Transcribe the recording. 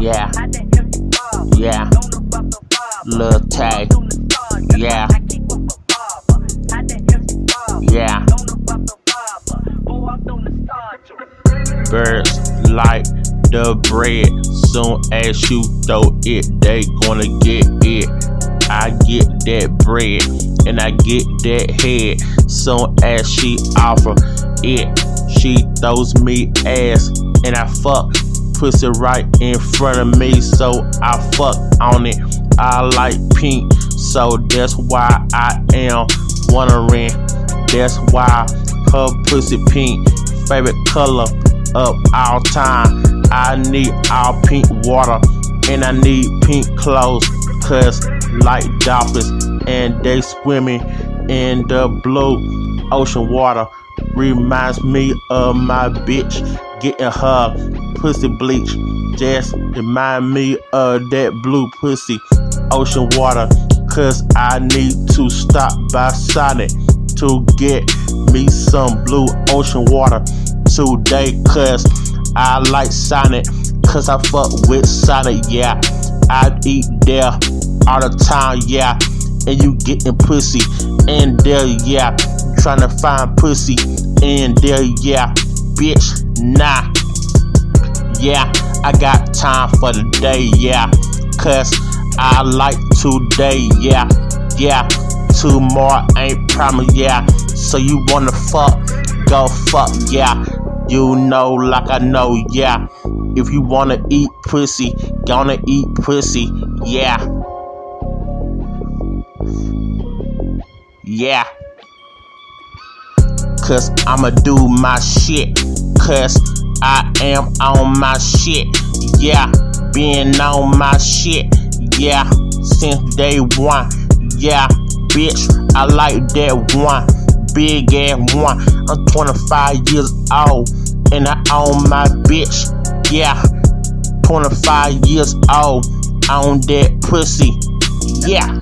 Yeah, yeah, Lil Tay, yeah, yeah. Birds like the bread, soon as you throw it, they gonna get it. I get that bread and I get that head. Soon as she offer it, she throws me ass and I fuck pussy right in front of me, so I fuck on it. I like pink, so that's why I am wondering. That's why her pussy pink, favorite color of all time. I need all pink water and I need pink clothes, cause like dolphins and they swimming in the blue ocean water. Reminds me of my bitch getting her pussy bleach. Just remind me of that blue pussy ocean water, cause I need to stop by Sonic to get me some blue ocean water today, cause I like Sonic, cause I fuck with Sonic, yeah. I eat there all the time, yeah. And you getting pussy in there, yeah. Tryna find pussy in there, yeah. Bitch, nah. Yeah, I got time for the day, yeah. Cause I like today, yeah. Yeah, tomorrow ain't promised, yeah. So you wanna fuck, go fuck, yeah. You know like I know, yeah. If you wanna eat pussy, gonna eat pussy, yeah. Yeah. Cause I'ma do my shit, cause I am on my shit, yeah. Been on my shit, yeah, since day one, yeah. Bitch, I like that one, big ass one. I'm 25 years old and I own my bitch, yeah. 25 years old on that pussy, yeah.